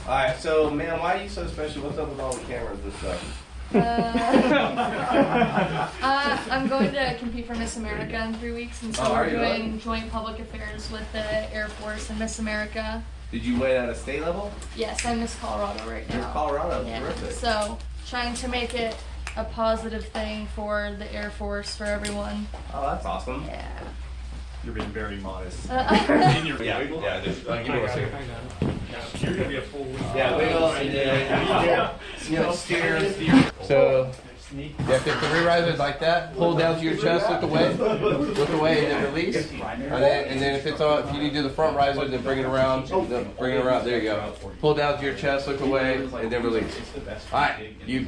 Alright, so man, why are you so special? What's up with all the cameras and stuff? I'm going to compete for Miss America in 3 weeks, and so we're doing joint public affairs with the Air Force and Miss America. Did you win at a state level? Yes, I'm Miss Colorado right now. Miss Colorado, yeah. terrific. So, trying to make it a positive thing for the Air Force, for everyone. Oh, that's awesome. Yeah. You're being very modest. Yeah, just give me 1 second. You're gonna be a full week. Yeah, wiggle and then steer. So you have to hit the re-riser like that. Pull down to your chest, look away, and then release. And then if it's on, if you need to do the front riser, then bring it around. Bring it around. There you go. Pull down to your chest, look away, and then release. All right, you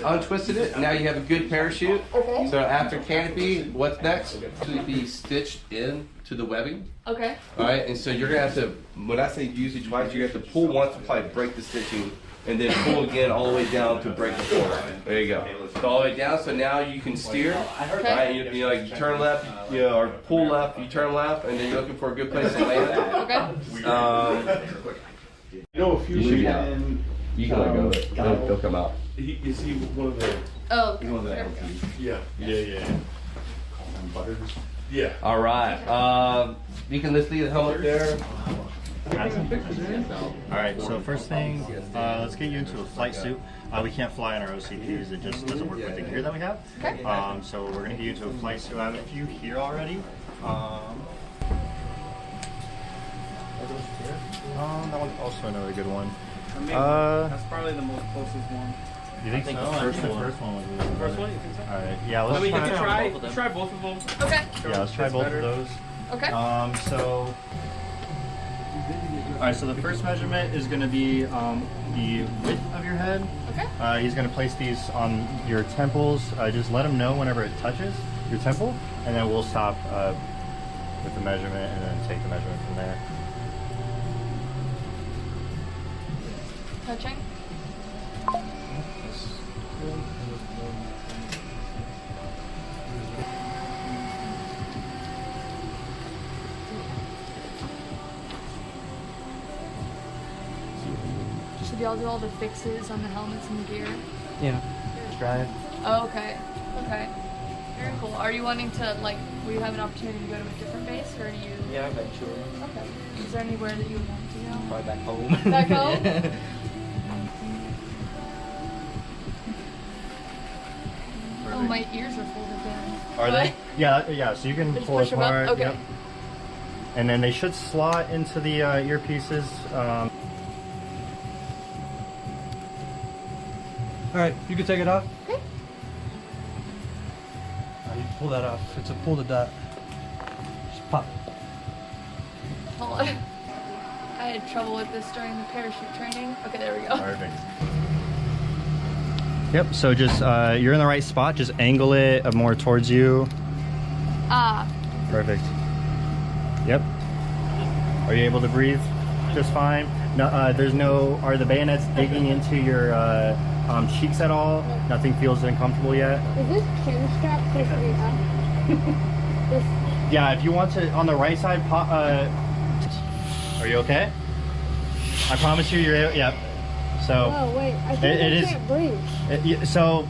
untwisted it. Now you have a good parachute. Okay. So after canopy, what's next? To be stitched in to the webbing. Okay. All right, and so you're gonna have to. When I say use it twice, you have to pull once to probably break the stitching. And then pull again all the way down to break the floor. There you go. So all the way down. So now you can steer. Okay. Right? You know, like you turn left, or pull left. You turn left, and then you're looking for a good place to land. Okay. You know, if you should you can let go of it. They'll come out. Is he one of the? Oh. He's one of the LTs. Yeah. Butters. Yeah. All right. You can let's leave the helmet there. Alright, so first thing, let's get you into a flight suit. We can't fly in our OCPs, it just doesn't work with the gear that we have. Okay. So we're going to get you into a flight suit. I have a few here already. That one's also another good one. That's probably the most closest one. You think so? I think the first one was really good. First one, you think so? Alright, yeah, let's try both of them. Okay. Yeah, let's try both of those. Okay. Alright, so the first measurement is going to be the width of your head. Okay. He's going to place these on your temples. Just let him know whenever it touches your temple, and then we'll stop with the measurement and then take the measurement from there. Touching. Should y'all do all the fixes on the helmets and the gear? Yeah. Drive. Oh, okay. Okay. Very cool. Are you wanting to, like, will you have an opportunity to go to a different base, or do you? Yeah, eventually. Okay. Is there anywhere that you would want to go? Probably back home. Back home? Yeah. Oh, my ears are folded down. Are they? Yeah, so you can Just pull push it them up? apart. Okay. Yep. And then they should slot into the earpieces. Alright, you can take it off. Okay. You can pull that off. It's a pull the dot. Just pop. Hold on. I had trouble with this during the parachute training. Okay, there we go. Perfect. Yep, so just, you're in the right spot. Just angle it more towards you. Ah. Perfect. Yep. Are you able to breathe just fine? No, are the bayonets digging into your cheeks at all? Nothing feels uncomfortable yet? Is this chin strap supposed to be up? Yeah, if you want to, on the right side, are you okay? I promise you, yep. So, oh wait, I think I can't breathe. So,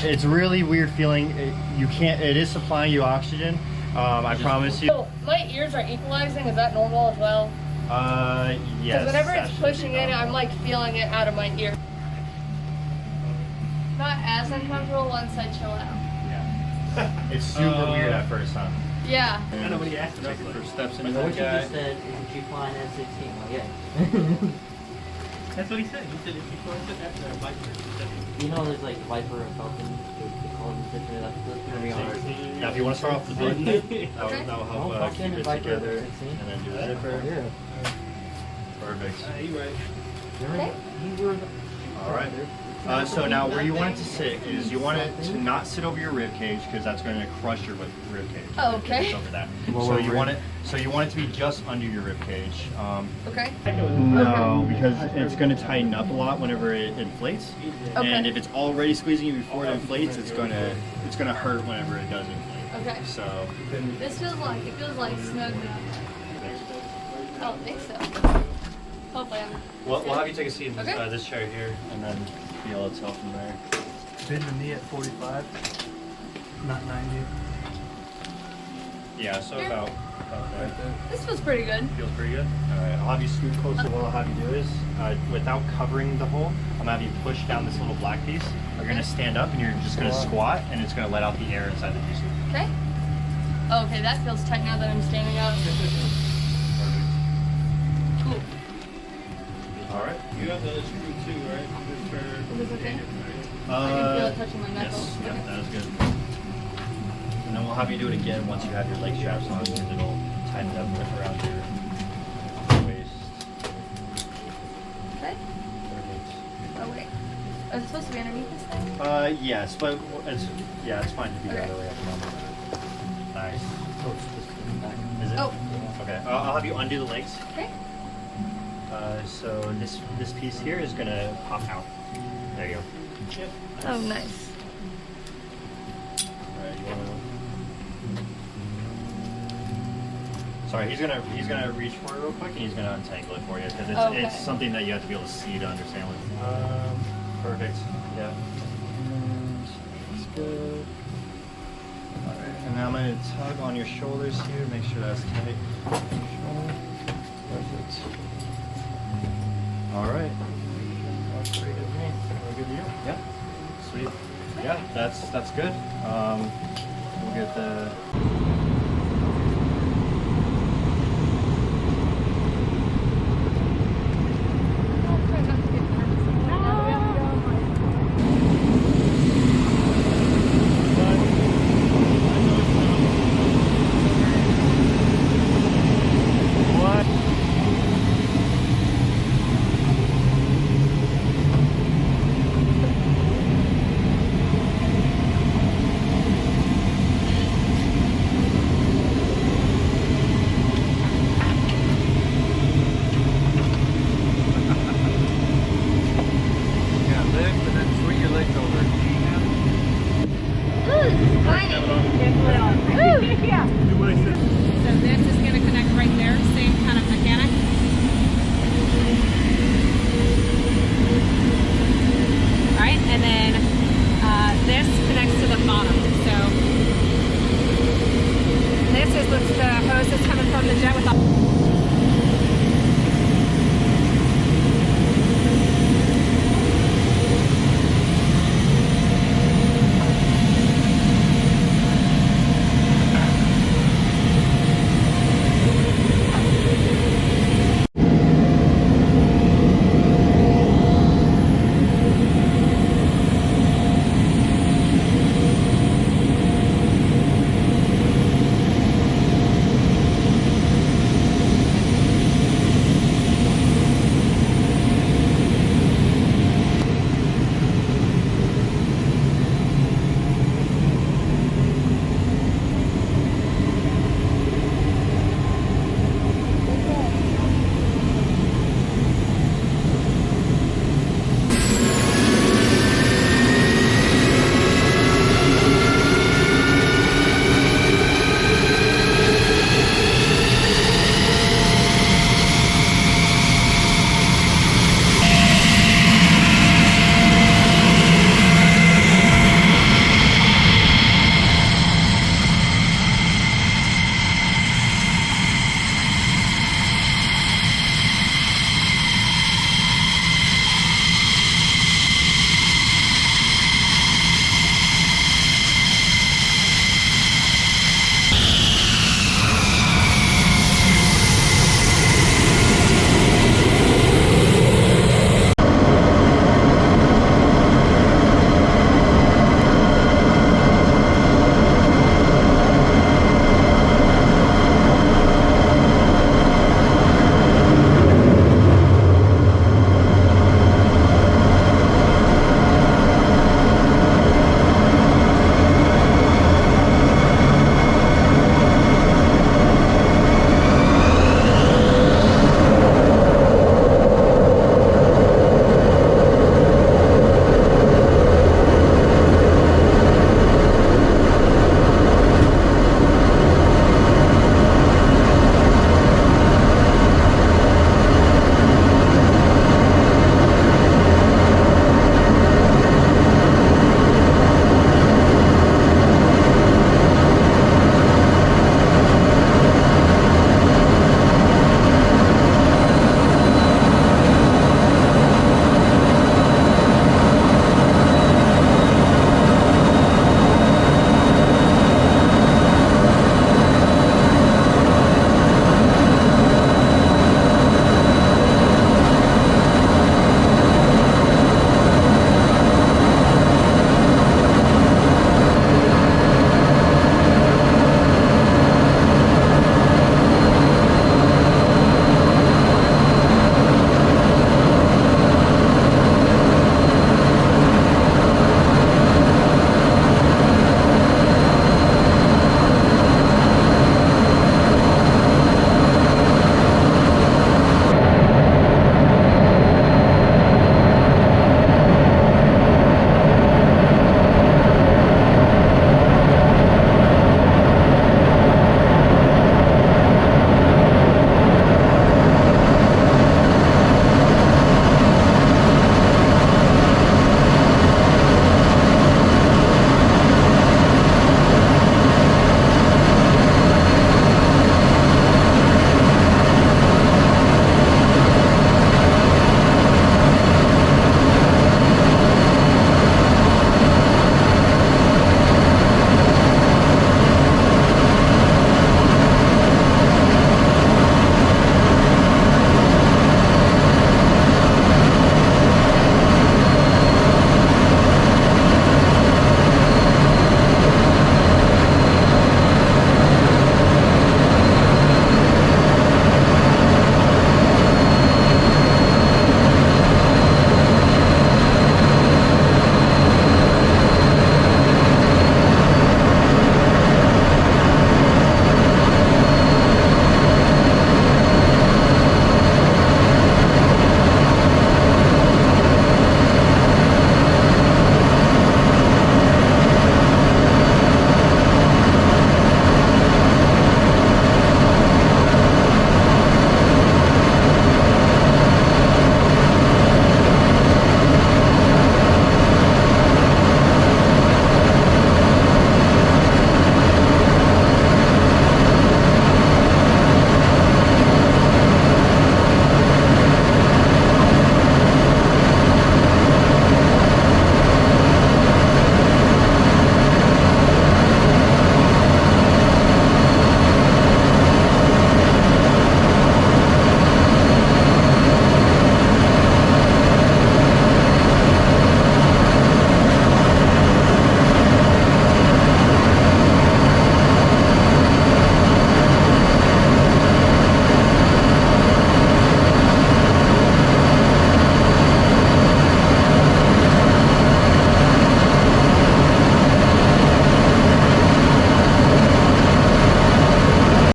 it's really weird feeling. It is supplying you oxygen. I promise you. So, my ears are equalizing. Is that normal as well? Yes. Because whenever it's pushing in, I'm like feeling it out of my ear. Not as uncomfortable once I chill out. Yeah. It's super weird at first, huh? Yeah. I know what he asked for first steps in What you just said is if you fly an F-16, well, yeah. That's what he said. He said if you fly an F-16. You know there's like Viper and Falcon, they call them different, that's gonna be on. Now if you want to start off the button, that'll help Falcon keep it and Viper together, F-16. and then do the zipper. Yeah. Perfect. You right. Okay. You were Alright. So now where you want it to sit is you want it to not sit over your rib cage because that's going to crush your rib cage. Oh, okay. It's over that. So you want it to be just under your rib cage. Okay. No, because it's going to tighten up a lot whenever it inflates. Okay. And if it's already squeezing you before it inflates, it's going to hurt whenever it does inflate. Okay. So This feels like snug enough. I don't think so. Hopefully I'm. We'll have you take a seat in this, Okay. this chair here, and then be able to tell from there. Bend the knee at 45, not 90. Yeah, so about there. This feels pretty good. Feels pretty good. All right, I'll have you scoot closer. What I'll have you do is, without covering the hole, I'm gonna have you push down this little black piece. You're gonna stand up and you're just gonna squat, and it's gonna let out the air inside the piece. Okay. Oh, okay, that feels tight now that I'm standing up. Cool. All right. You have the screw too, right? Is this okay? I can feel it touching my knuckles. Yes, Okay. yeah, that is good. And then we'll have you do it again once you have your leg straps on, because it'll tighten it up around your waist. Okay. Perfect. Oh wait. Oh, is it supposed to be underneath this thing? Yes, but it's fine to be the Okay. other way at the moment. Nice. Is it? Oh. Okay. I'll have you undo the legs. Okay. So this piece here is gonna pop out. There you go. Yep. Oh, nice. Alright, you wanna... Sorry, he's gonna reach for it real quick and he's gonna untangle it for you because Okay. it's something that you have to be able to see to understand what. Perfect. Yeah. And that's good. Alright, and now I'm gonna tug on your shoulders here, make sure that's tight. Perfect. Alright. That's pretty good to me. We're good to you? Yeah. Sweet. Yeah, that's good. We'll get the